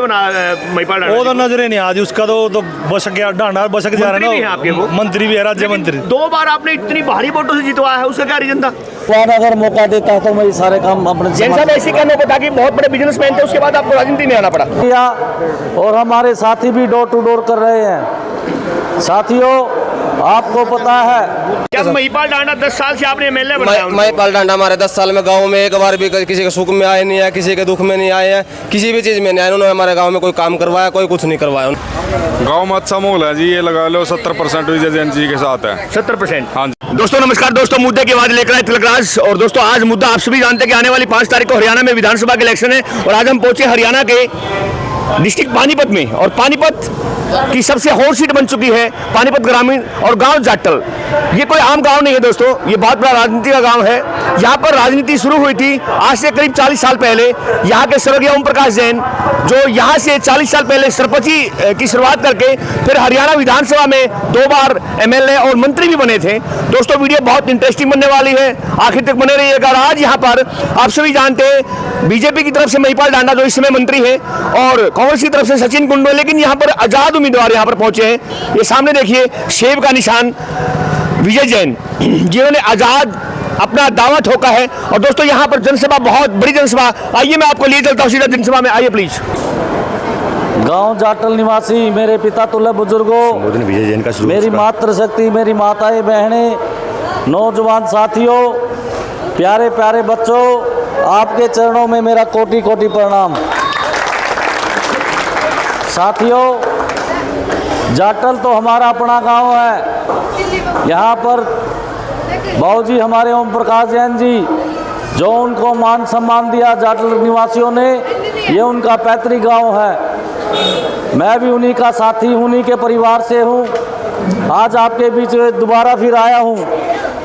महिपाल वो तो नजरे नहीं आती उसका तो बसक गया डांडा बसक जा रहा है ना। आपके वो मंत्री भी है, राज्य मंत्री। 2 बार आपने इतनी भारी वोटों से जितवाया है, उसका क्या रीजन था? कौन अगर मौका देता है तो मैं ये सारे काम अपने जैन साहब ऐसे कहने को था कि बहुत बड़े बिजनेसमैन थे, उसके बाद आपको राजनीति में आना पड़ा किया। और हमारे साथी भी डोर टू डोर कर रहे हैं। साथियों, आपको पता है क्या महिपाल डांडा 10 साल से आपने एमएलए बनाया? महिपाल डांडा हमारे 10 साल में गांव में एक बार भी किसी के सुख में आए नहीं है, किसी के दुख में नहीं आए हैं, किसी भी चीज़ में नहीं आए। उन्होंने हमारे गांव में कोई काम करवाया, कोई कुछ नहीं करवाया। गांव में अच्छा माहौल है जी, ये लगा लो 70% विजय जैन जी के साथ है। 70%? हाँ जी। दोस्तों नमस्कार। दोस्तों मुद्दे की आवाज लेकर आए तिलकराज। और दोस्तों आज मुद्दा आप सभी जानते हैं कि आने वाली 5 तारीख को हरियाणा में विधानसभा के इलेक्शन है, और आज हम पहुंचे हरियाणा के डिस्ट्रिक्ट पानीपत में। और पानीपत की सबसे हॉट सीट बन चुकी है पानीपत ग्रामीण और गांव जाटल। ये कोई आम गांव नहीं है दोस्तों, ये बहुत बड़ा राजनीति का गांव है। यहाँ पर राजनीति शुरू हुई थी आज से करीब 40 साल पहले। यहाँ के स्वर्गीय ओम प्रकाश जैन, जो यहाँ से 40 साल पहले सरपंची की शुरुआत करके फिर हरियाणा विधानसभा में 2 बार एमएलए और मंत्री भी बने थे। दोस्तों वीडियो बहुत इंटरेस्टिंग बनने वाली है, आखिर तक बने रहिएगा। आज यहाँ पर आप सभी जानते हैं बीजेपी की तरफ से महिपाल डांडा जो इस समय मंत्री है, और कांग्रेस की तरफ से सचिन कुंडू, लेकिन यहाँ पर आजाद उम्मीदवार यहाँ पर पहुंचे हैं। ये सामने देखिए सेब का निशान विजय जैन, जिन्होंने आजाद अपना दावा ठोका है। और दोस्तों यहाँ पर जनसभा, बहुत बड़ी जनसभा, आइए मैं आपको लिए चलता हूँ सीधा जनसभा में, आइए प्लीज। गांव जाटल निवासी मेरे पिता तुल्य बुजुर्गों, विजय जैन का मेरी मातृशक्ति, मेरी माताएं बहनें, नौजवान साथियों, प्यारे प्यारे बच्चों, आपके चरणों में मेरा कोटि कोटि प्रणाम। साथियों, जाटल तो हमारा अपना गांव है। यहाँ पर बाबूजी हमारे ओम प्रकाश जैन जी, जो उनको मान सम्मान दिया जाटल निवासियों ने, ये उनका पैतृक गांव है। मैं भी उन्हीं का साथी, उन्हीं के परिवार से हूँ। आज आपके बीच में दोबारा फिर आया हूँ।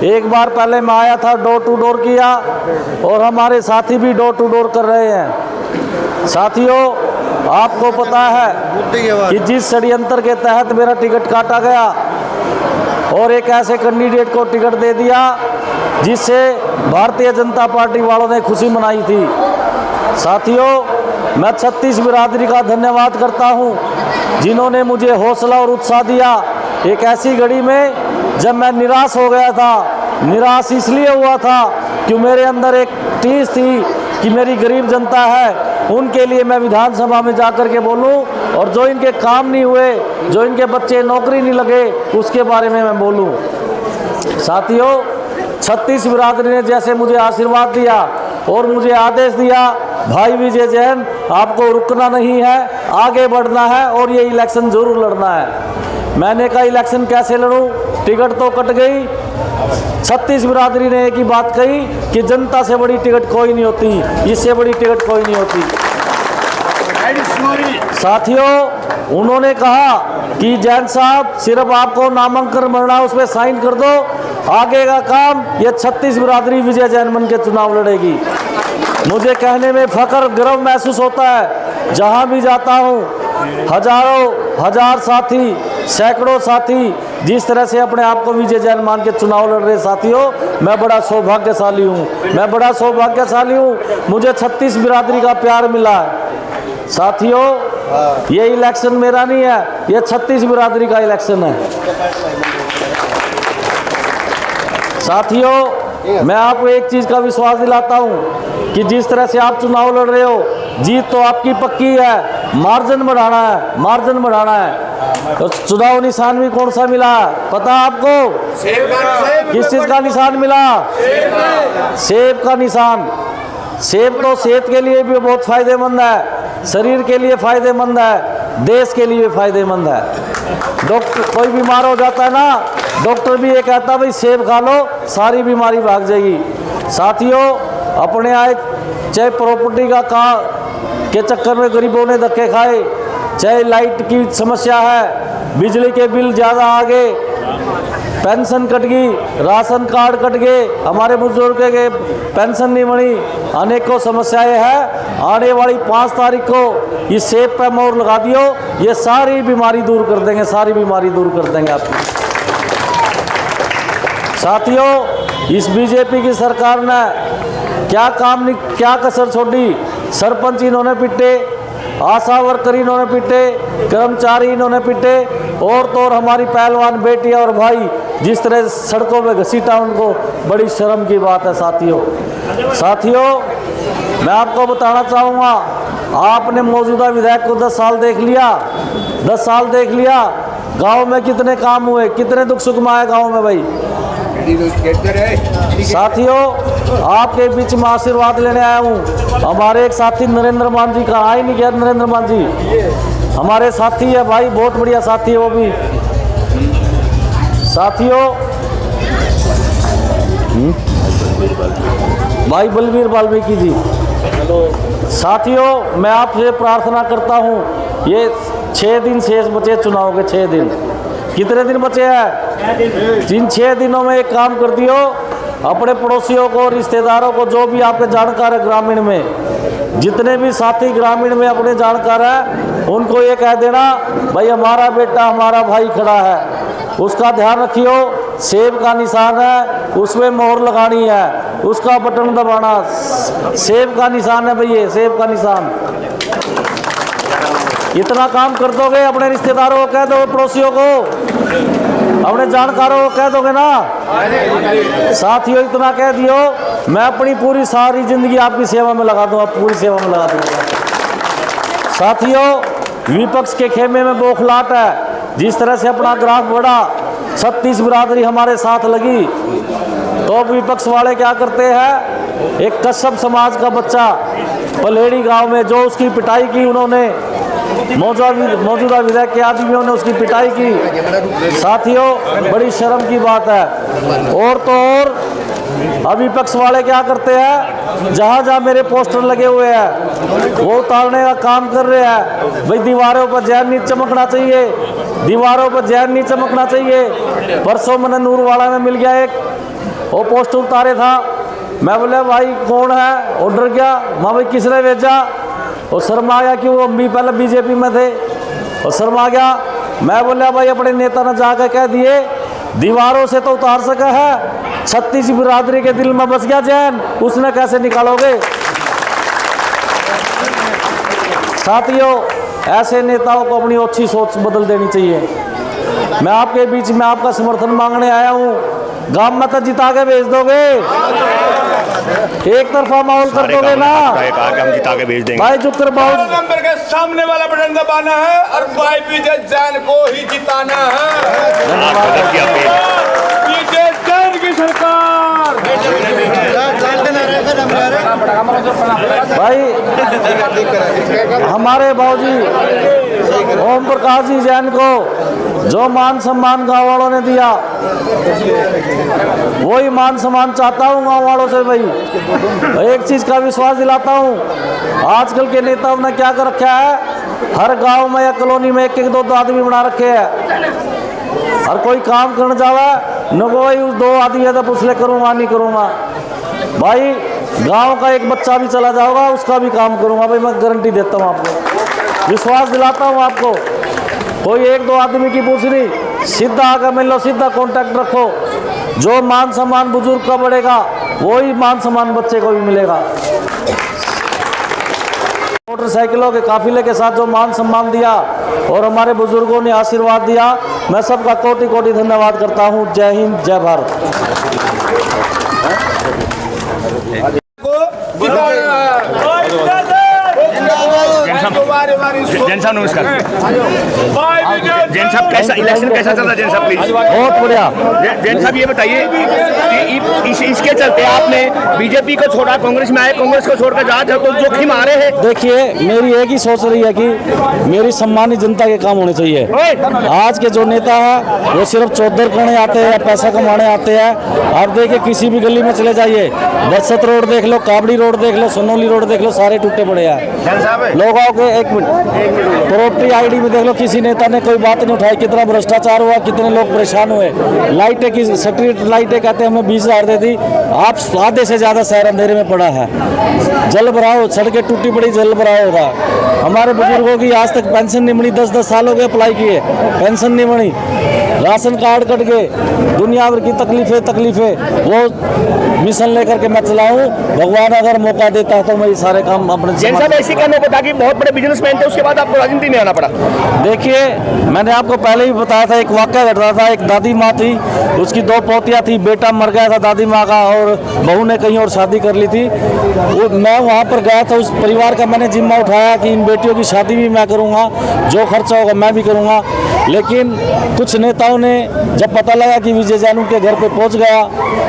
एक बार पहले मैं आया था, डोर टू डोर किया, और हमारे साथी भी डोर टू डोर कर रहे हैं। साथियों, आपको पता है कि जिस षड्यंत्र के तहत मेरा टिकट काटा गया और एक ऐसे कैंडिडेट को टिकट दे दिया जिससे भारतीय जनता पार्टी वालों ने खुशी मनाई थी। साथियों, मैं 36 बिरादरी का धन्यवाद करता हूं, जिन्होंने मुझे हौसला और उत्साह दिया एक ऐसी घड़ी में जब मैं निराश हो गया था। निराश इसलिए हुआ था कि मेरे अंदर एक टीस थी कि मेरी गरीब जनता है, उनके लिए मैं विधानसभा में जाकर के बोलूं, और जो इनके काम नहीं हुए, जो इनके बच्चे नौकरी नहीं लगे, उसके बारे में मैं बोलूं। साथियों, 36 बिरादरी ने जैसे मुझे आशीर्वाद दिया और मुझे आदेश दिया, भाई विजय जैन आपको रुकना नहीं है, आगे बढ़ना है और ये इलेक्शन जरूर लड़ना है। मैंने कहा इलेक्शन कैसे लड़ूं, टिकट तो कट गई। 36 बिरादरी ने एक ही बात कही कि जनता से बड़ी टिकट कोई नहीं होती, इससे बड़ी टिकट कोई नहीं होती। साथियों, उन्होंने कहा कि जैन साहब सिर्फ आपको नामांकन भरना, उस पर साइन कर दो, आगे का काम ये 36 बिरादरी विजय जैन बन के चुनाव लड़ेगी। मुझे कहने में फख्र, गर्व महसूस होता है। जहां भी जाता हूं, हजारों हजार साथी, सैकड़ों साथी जिस तरह से अपने आप को विजय जैन मान के चुनाव लड़ रहे। साथियों, मैं बड़ा सौभाग्यशाली हूँ, मैं बड़ा सौभाग्यशाली हूँ, मुझे 36 बिरादरी का प्यार मिला है। साथियों, ये इलेक्शन मेरा नहीं है, ये 36 बिरादरी का इलेक्शन है। साथियों, मैं आपको एक चीज़ का विश्वास दिलाता हूँ कि जिस तरह से आप चुनाव लड़ रहे हो, जीत तो आपकी पक्की है, मार्जिन बढ़ाना है, मार्जिन बढ़ाना है। तो चुनाव निशान भी कौन सा मिला पता आपको? किस चीज़ का निशान मिला? सेब का निशान। सेब तो सेहत के लिए भी बहुत फायदेमंद है, शरीर के लिए फायदेमंद है, देश के लिए फायदेमंद है। डॉक्टर कोई बीमार हो जाता है ना, डॉक्टर भी ये कहता है भाई सेब खा लो, सारी बीमारी भाग जाएगी। साथियों, अपने आए चाहे प्रॉपर्टी का के चक्कर में गरीबों ने धक्के खाए, चाहे लाइट की समस्या है, बिजली के बिल ज़्यादा आ गए, पेंशन कट गई, राशन कार्ड कट गए, हमारे बुजुर्ग के पेंशन नहीं बनी, अनेकों समस्याएं हैं। आने वाली 5 तारीख को इस सेब पे मोहर लगा दियो, ये सारी बीमारी दूर कर देंगे, सारी बीमारी दूर कर देंगे आपकी। साथियों, इस बीजेपी की सरकार ने क्या कसर छोड़ी। सरपंच इन्होंने पिटे, आशा वर्कर इन्होंने पीटे, कर्मचारी इन्होंने पीटे, और तो और हमारी पहलवान बेटियां और भाई जिस तरह सड़कों में घसीटा, उनको बड़ी शर्म की बात है। साथियों मैं आपको बताना चाहूँगा, आपने मौजूदा विधायक को 10 साल देख लिया, 10 साल देख लिया, गांव में कितने काम हुए, कितने दुख सुख में आए गाँव में भाई। साथियों आपके बीच में आशीर्वाद लेने आया हूँ। हमारे एक साथी नरेंद्र मान जी, कहा ही नहीं गया नरेंद्र मान जी, हमारे साथी है भाई, बहुत बढ़िया साथी है वो भी। साथियों भाई बलवीर वाल्मीकि जी। साथियों मैं आपसे प्रार्थना करता हूँ, ये 6 दिन शेष बचे चुनाव के, 6 दिन, कितने दिन बचे हैं? जिन 6 दिनों में एक काम कर दियो, अपने पड़ोसियों को, रिश्तेदारों को, जो भी आपके जानकार है ग्रामीण में, जितने भी साथी ग्रामीण में अपने जानकार है, उनको ये कह देना भाई हमारा बेटा, हमारा भाई खड़ा है, उसका ध्यान रखियो। सेब का निशान है, उसमें मोहर लगानी है, उसका बटन दबाना, सेब का निशान है भाई, ये सेब का निशान। इतना काम कर दोगे, अपने रिश्तेदारों को कह दो, पड़ोसियों को, अपने जानकारों को कह दोगे ना। साथियों इतना कह दियो, मैं अपनी पूरी सारी जिंदगी आपकी सेवा में लगा दूंगा, पूरी सेवा में लगा दूंगा। साथियों विपक्ष के खेमे में बौखलाहट है, जिस तरह से अपना ग्राफ बढ़ा, 36 बिरादरी हमारे साथ लगी, तो विपक्ष वाले क्या करते हैं, एक कश्यप समाज का बच्चा पलेड़ी गांव में, जो उसकी पिटाई की उन्होंने, मौजूदा विधायक के आदमियों ने उसकी पिटाई की। साथियों बड़ी शर्म की बात है। और तो और अब विपक्ष वाले क्या करते हैं, जहाँ जहाँ मेरे पोस्टर लगे हुए हैं वो उतारने का काम कर रहे हैं। भाई दीवारों पर जहर नहीं चमकना चाहिए, दीवारों पर जहर नहीं चमकना चाहिए। परसों मैंने नूरवाड़ा में मिल गया एक, वो पोस्टर उतारे था, मैं बोले भाई कौन है, और डर गया, माँ भाई किसने भेजा, और शर्मा गया कि वो हम भी पहले बीजेपी में थे, और शर्मा गया। मैं बोला भाई अपने नेता ने जाकर कह दिए, दीवारों से तो उतार सका है, 36 बिरादरी के दिल में बस गया जैन, उसने कैसे निकालोगे। साथियों ऐसे नेताओं को अपनी अच्छी सोच बदल देनी चाहिए। मैं आपके बीच में आपका समर्थन मांगने आया हूँ, गांव में तो जिता के भेज दोगे, एक तरफा माहौल कर दोगे ना, हम जिता के भेज देंगे भाई जुकर बहुत नंबर के सामने वाला बटन दबाना है और भाई विजय जैन को ही जिताना है। विजय जैन की सरकार। भाई हमारे बाबूजी ओम प्रकाश जी जैन को जो मान सम्मान गाँव वालों ने दिया, वही मान सम्मान चाहता हूँ गाँव वालों से। भाई एक चीज का विश्वास दिलाता हूँ, आजकल के नेताओं ने क्या कर रखा है, हर गांव में या कॉलोनी में एक एक दो आदमी बना रखे हैं, हर कोई काम करने जावा न कोई उस 2 आदमी है तो पूछ ले करूँगा नहीं करूँगा। भाई गांव का एक बच्चा भी चला जाओगा उसका भी काम करूँगा, भाई मैं गारंटी देता हूँ आपको, विश्वास दिलाता हूँ आपको। कोई 1-2 आदमी की पूछ नहीं, सीधा आकर मिल लो, सीधा कांटेक्ट रखो, जो मान सम्मान बुजुर्ग का बढ़ेगा वही मान सम्मान बच्चे को भी मिलेगा। मोटरसाइकिलों के काफिले के साथ जो मान सम्मान दिया और हमारे बुजुर्गों ने आशीर्वाद दिया, मैं सबका कोटि कोटि धन्यवाद करता हूँ। जय हिंद, जय भारत। जैन साहब नमस्कार। जैन साहब कैसा इलेक्शन कैसा चल रहा है जैन साहब प्लीज? बहुत बढ़िया। जैन साहब ये बताइए कि इसके चलते आपने बीजेपी को छोड़ा, कांग्रेस में आए, कांग्रेस को छोड़कर जा तो जोखिम आ रहे हैं। देखिए मेरी एक ही सोच रही है कि मेरी सम्मानित जनता के काम होने चाहिए। आज के जो नेता है वो सिर्फ चौधर करने आते हैं या पैसा कमाने आते हैं। आप देखिए किसी भी गली में चले जाइए, बरसत रोड देख लो, काबड़ी रोड देख लो, सोनौली रोड देख लो, सारे टूटे पड़े हैं। लोगों के एक मिनट प्रॉपर्टी आईडी में देख लो, किसी नेता ने कोई बात नहीं उठाई, कितना भ्रष्टाचार हुआ, कितने लोग परेशान हुए। लाइटें की स्ट्रीट लाइटें कहते हैं हमें 20,000 दे दी, आप आधे से ज्यादा शहर अंधेरे में पड़ा है। जल भराव, सड़कें टूटी पड़ी, जल भराव हो रहा। हमारे बुजुर्गों की आज तक पेंशन नहीं बनी, 10-10 साल हो गए अप्लाई किए, पेंशन नहीं बनी। राशन कार्ड कट गए, दुनिया भर की तकलीफें वो मिशन लेकर के मैं चलाऊं। भगवान अगर मौका देता है तो मैं ये सारे काम अपने जैन साहब ऐसी कहने को था कि बहुत बड़े बिजनेसमैन थे, उसके बाद आपको राजनीति में आना पड़ा। देखिए, मैंने आपको पहले ही बताया था, एक वाकया घट रहा था। एक दादी माँ थी, उसकी 2 पोतियाँ थी, बेटा मर गया था दादी माँ का और बहू ने कहीं और शादी कर ली थी। मैं वहाँ पर गया था, उस परिवार का मैंने जिम्मा उठाया कि इन बेटियों की शादी भी मैं करूँगा, जो खर्चा होगा मैं भी करूँगा। लेकिन कुछ नेताओं ने जब पता लगा कि विजय जैन उनके घर पे पहुँच गया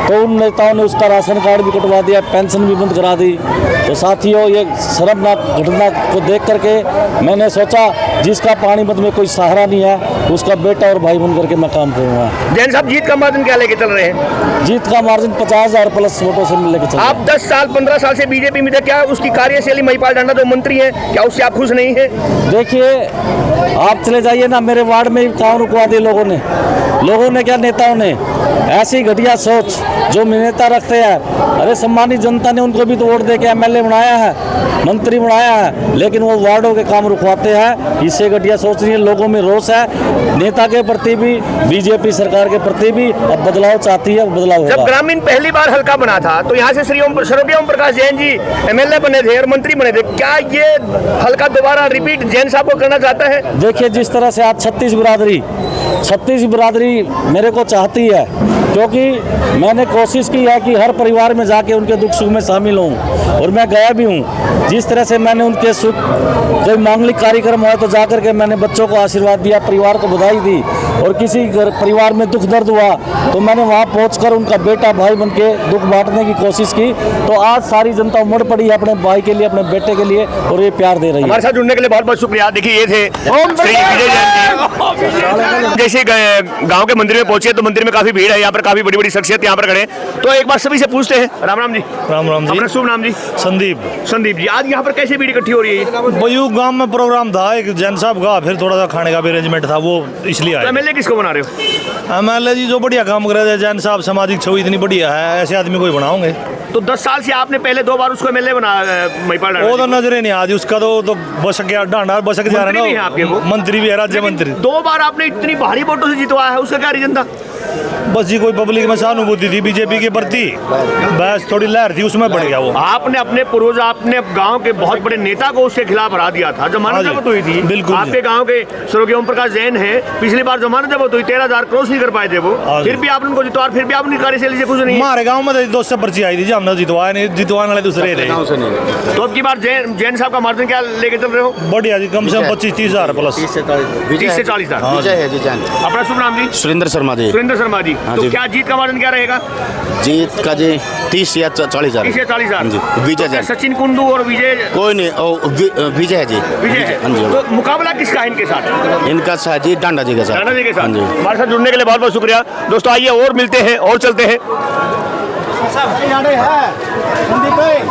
तो उन नेताओं ने उसका राशन कार्ड भी कटवा दिया, पेंशन भी बंद करा दी। तो साथियों, ये शर्मनाक घटना को देख करके मैंने सोचा जिसका पानीपत में कोई सहारा नहीं है उसका बेटा और भाई बन करके मैं काम करूँगा। जैन साहब जीत का मार्जिन क्या लेके चल रहे हैं? जीत का मार्जिन 50,000 प्लस वोटों से लेके चल रहे हैं। आप 10 साल 15 साल से बीजेपी में थे, क्या उसकी कार्यशैली महिपाल डांडा जो मंत्री हैं, क्या उससे आप खुश नहीं है? देखिए, आप चले जाइए ना, मेरे वार्ड में काम रुकवा दिए लोगों ने क्या नेताओं ने, ऐसी घटिया सोच जो नेता रखते हैं। अरे सम्मानित जनता ने उनको भी तो वोट दे के एमएलए बनाया है, मंत्री बनाया है, लेकिन वो वार्डों के काम रुकवाते हैं। इससे घटिया सोच नहीं है, लोगों में रोष है, नेता के प्रति भी, बीजेपी सरकार के प्रति भी। अब बदलाव चाहती है, बदलाव होगा। जब ग्रामीण पहली बार हल्का बना था तो यहाँ से स्वर्गीय ओम प्रकाश जैन जी एमएलए बने थे और मंत्री बने थे, क्या ये हल्का दोबारा रिपीट जैन साहब को करना चाहता है? देखिए, जिस तरह से आज 36 बिरादरी मेरे को चाहती है, क्योंकि मैंने कोशिश की है कि हर परिवार में जाके उनके दुख सुख में शामिल हूँ और मैं गया भी हूँ। जिस तरह से मैंने उनके सुख, कोई मांगलिक कार्यक्रम हुआ तो जाकर के मैंने बच्चों को आशीर्वाद दिया, परिवार को बधाई दी, और किसी परिवार में दुख दर्द हुआ तो मैंने वहाँ पहुँचकर उनका बेटा भाई बन के दुख बांटने की कोशिश की। तो आज सारी जनता उमड़ पड़ी है अपने भाई के लिए, अपने बेटे के लिए, और ये प्यार दे रही है। हमारे साथ जुड़ने के लिए बहुत बहुत शुक्रिया। देखिए, ये थे श्री विजय जैन जी। जैसे गांव के मंदिर में पहुंचे तो मंदिर में काफी भीड़ है, यहाँ पर काफी बड़ी बड़ी शख्सियत यहाँ पर खड़े हैं। तो एक बार सभी से पूछते हैं। राम राम जी। राम राम जी। अपना शुभ नाम जी? संदीप जी। आज यहाँ पर कैसे भीड़ इकट्ठी हो रही है? वही गांव में प्रोग्राम था एक जैन साहब का, फिर थोड़ा सा खाने का भी अरेंजमेंट था, वो इसलिए आए। एमएलए किसको बना रहे हो? एमएलए जी जो बढ़िया काम कर रहे थे, जैन साहब सामाजिक छवि इतनी बढ़िया है, ऐसे आदमी को ही बनाओगे। तो 10 साल से आपने पहले 2 बार उसको एमएलए बना महिपाल डांडा। वो तो नजरे नहीं आती उसका, तो बस गया डांडा, बस जा रहे मंत्री भी हैं आपके वो? मंत्री भी है, राज्य मंत्री। 2 बार आपने इतनी भारी वोटों से जितवाया है, उसका क्या रीजन था? बस जी कोई पब्लिक में सहानुभूति थी बीजेपी के प्रति, बस थोड़ी लहर थी उसमें बढ़ गया वो। आपने अपने पूर्वज, आपने गांव के बहुत बड़े नेता को उसके खिलाफ हरा दिया था। जमानत जब्त हुई थी। बिल्कुल। आपके गांव के स्वर्गीय ओम प्रकाश जैन है, पिछली बार जमानत जब्त हुई, 13,000 क्रॉस नहीं कर पाए थे वो, फिर भी आपने उनको जितवा, फिर भी आपने कार्यशैली से कुछ नहीं। हमारे गाँव में 200 पर्ची आई थी, हमने जितवाया नहीं, जितवाने वाले दूसरे थे। तो अब की बार जैन साहब का मार्जिन क्या लेके चल रहे हो? बढ़िया जी, कम से कम 25-30 हजार प्लस। 30 से 40 हजार। विजय है जी जैन। अपना शुभ नाम जी? सुरेंद्र शर्मा जी। सुरेंद्र शर्मा जी। तो जी। क्या जीत का मार्जिन क्या रहेगा? जीत का जी 30 या 40 हजार। 30 या 40 हजार। जी। विजय जैन। सचिन कुंडू और विजय? कोई नहीं, विजय है जी। विजय है। हाँ जी। तो मुकाबला किसका है इनके साथ? इनका साथ जी डांडा जी के साथ। डांडा जी के हाँ साथ। जी। हमारे साथ जुड़ने के लिए बहुत बहुत शुक्रिया दोस्तों। आइए और मिलते हैं और चलते हैं।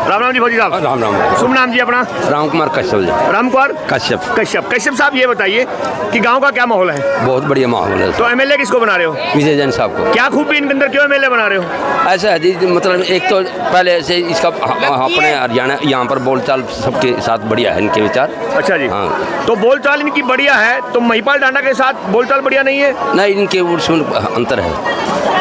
राम राम जी भौजी साहब। राम राम। शुभ नाम जी अपना? राम कुमार कश्यप जी। राम कुमार कश्यप। कश्यप साहब, ये बताइए कि गांव का क्या माहौल है? बहुत बढ़िया माहौल है। तो एमएलए किसको बना रहे हो? विजय जैन साहब को। क्या खूबी इनके अंदर, क्यों एमएलए बना रहे हो? ऐसा है जी, मतलब एक तो पहले से इसका अपने हरियाणा यहाँ पर बोलचाल सबके साथ बढ़िया है, इनके विचार। अच्छा जी। हाँ। तो बोलचाल इनकी बढ़िया है, तो महिपाल डांडा के साथ बोलचाल बढ़िया नहीं है? नहीं, इनके उसमें अंतर है।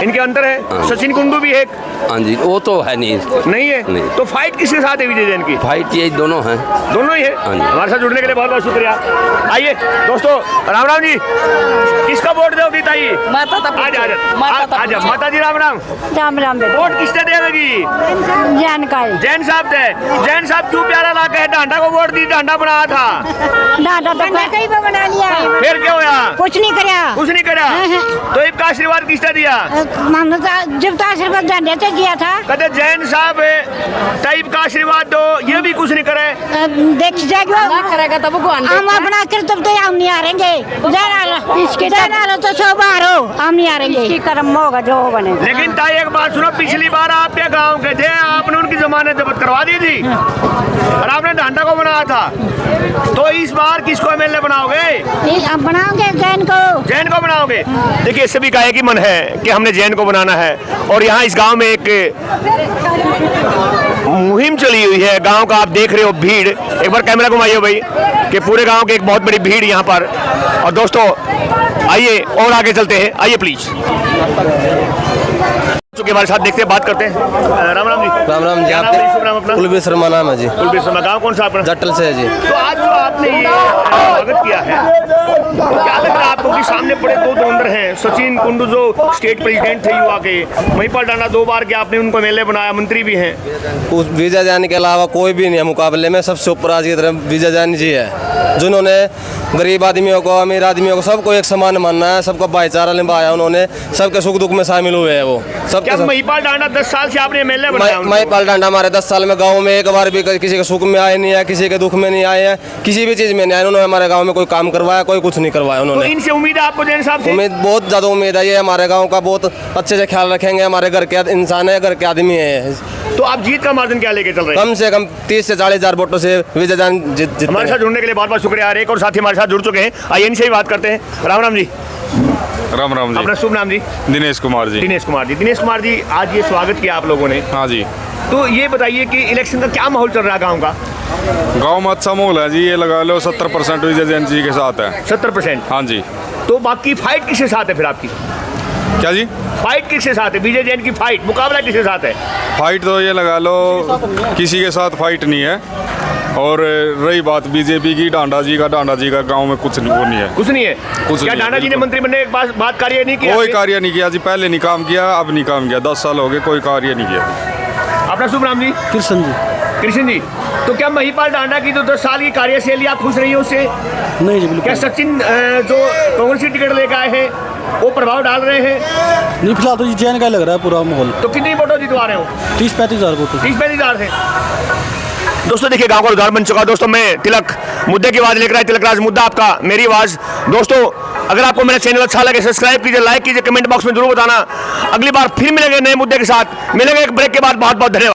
इनके अंतर है। हाँ। सचिन कुंडू भी है? हाँ जी, वो तो है नहीं है। नहीं। तो फाइट किसके साथ है विजय जैन की? फाइट ये दोनों हैं। दोनों ही है। हाँ जी। हमारे साथ जुड़ने के लिए बहुत बहुत शुक्रिया। आइए दोस्तों, राम राम जी। किसका वोट दोगी ताई? माता माता जी राम राम। राम राम बेटा। वोट किसने देगी? जैन का है। जैन साहब थे। जैन साहब क्यों प्यारा लाके है, डांडा को वोट दी, डांडा बनाया था। डांडा तो कई बार बना लिया। फिर क्या होया? कुछ नहीं कराया। कुछ नहीं करा। तो इनका आशीर्वाद किसने दिया? जब तो आशीर्वाद डांडे से दिया था। कहते जैन साहब टाइप का आशीर्वाद दो, ये भी कुछ नहीं करे। देख जाएगा करेगा तब भगवान हम अपना कर, तब तो हम नहीं हारेंगे। जैन तो 100 बार हो, हम नहीं हारेंगे। इसकी कर्म होगा जो बने। लेकिन ताई एक बात सुनो, पिछली बार आपके गांव के थे, आपने उनकी जमानत जब्त करवा दी थी और आपने डांडा को बनाया था। तो इस बार किसको एमएलए बनाओगे? बनाओगे जैन को। जैन को बनाओगे? देखिए, सभी का एक ही मन है कि हमने जैन को बनाना है। और यहाँ इस गांव में एक मुहिम चली हुई है। गांव का आप देख रहे हो भीड़, एक बार कैमरा घुमाइए भाई, कि पूरे गांव की एक बहुत बड़ी भीड़ यहाँ पर। और दोस्तों आइए और आगे चलते हैं, आइए प्लीज। चुके हमारे साथ देखते हैं, बात करते हैं। राम राम जी। राम राम जी। क्या नाम है? शुभ नाम अपना? कुलबीर शर्मा नाम है जी। कुलबीर शर्मा। गाँव कौन सा अपना? जटल से है जी। तो आज जो आपने ये स्वागत किया है, क्या लग रहा है आपको कि सामने पड़े दो धुरंधर हैं, सचिन कुंडू जो स्टेट प्रेसिडेंट थे युवा के, महिपाल डांडा 2 बार के आपने उनको एमएलए बनाया, मंत्री भी हैं। उस विजय जानी के अलावा कोई भी नहीं है मुकाबले में, सबसे ऊपर आज की तरफ विजय जानी जी है, जिन्होंने गरीब आदमियों को, अमीर आदमियों को, सबको एक समान मानना है, सबका भाईचारा निभाया उन्होंने, सबके सुख दुख में शामिल हुए हैं वो सब। क्या महिपाल डांडा 10 साल से आपने एमएलए बनाया? महिपाल डांडा हमारे 10 साल में गांव में एक बार भी किसी के सुख में आए नहीं है, किसी के दुख में नहीं आए हैं, किसी भी चीज में नहीं आए। उन्होंने हमारे गांव में कोई काम करवाया, कोई कुछ नहीं करवाया तो उन्होंने। इनसे उम्मीद है आपको जैन साहब से? उम्मीद बहुत ज़्यादा उम्मीद है, ये हमारे गांव का बहुत अच्छे से ख्याल रखेंगे, हमारे घर के इंसान है, घर के आदमी है। तो आप जीत का मार्जिन क्या लेके चल रहे हैं? कम से कम 30 से 40 हज़ार वोटों से विजय जान जीत। हमारे साथ जुड़ने के लिए बहुत बहुत शुक्रिया। एक और साथी हमारे साथ जुड़ चुके हैं, आइए इनसे ही बात करते हैं। राम राम जी। राम राम अपना जी। शुभ नाम जी? दिनेश कुमार जी। दिनेश कुमार जी। दिनेश कुमार जी, आज ये स्वागत किया आप लोगों ने, हाँ जी। तो ये बताइए कि इलेक्शन का क्या माहौल चल रहा है गाँव का? गांव में अच्छा माहौल है जी, ये लगा लो 70% विजय जैन जी के साथ है। 70%? हाँ जी। तो बाकी फाइट किसके साथ है फिर आपकी? क्या जी? फाइट किसके साथ है? विजय जैन की फाइट, मुकाबला किसके साथ है? फाइट तो ये लगा लो किसी के साथ फाइट नहीं है। और रही बात बीजेपी की, डांडा जी का गांव में कुछ वो नहीं है। कुछ नहीं है? कुछ क्या नहीं है, डांडा जी ने बिल्कुल। मंत्री बनने के बाद बात कार्य नहीं किया? कोई कार्य नहीं किया जी, पहले नहीं काम किया, अब नहीं काम किया, 10 साल हो गए, कोई कार्य नहीं किया। अपना शुभ नाम जी? कृष्ण जी। कृष्ण जी, तो क्या महिपाल डांडा की जो 10 साल की कार्यशैली आप खुश रही हो उससे? नहीं जी, बिल्कुल क्या सचिन जो कांग्रेस की टिकट लेकर आए हैं वो प्रभाव डाल रहे हैं? नहीं, फिलहाल तो जैन का लग रहा है पूरा माहौल। तो कितनी वोटों जितवा रहे हो? 30-35 हज़ार वोट। 30-35 हज़ार से। दोस्तों देखिए, गांव का उदाहरण बन चुका। दोस्तों मैं तिलक, मुद्दे की आवाज लेकर आए तिलक राज, मुद्दा आपका, मेरी आवाज। दोस्तों अगर आपको मेरा चैनल अच्छा लगे, सब्सक्राइब कीजिए, लाइक कीजिए, कमेंट बॉक्स में जरूर बताना। अगली बार फिर मिलेंगे नए मुद्दे के साथ। मिलेंगे एक ब्रेक के बाद। बहुत बहुत धन्यवाद।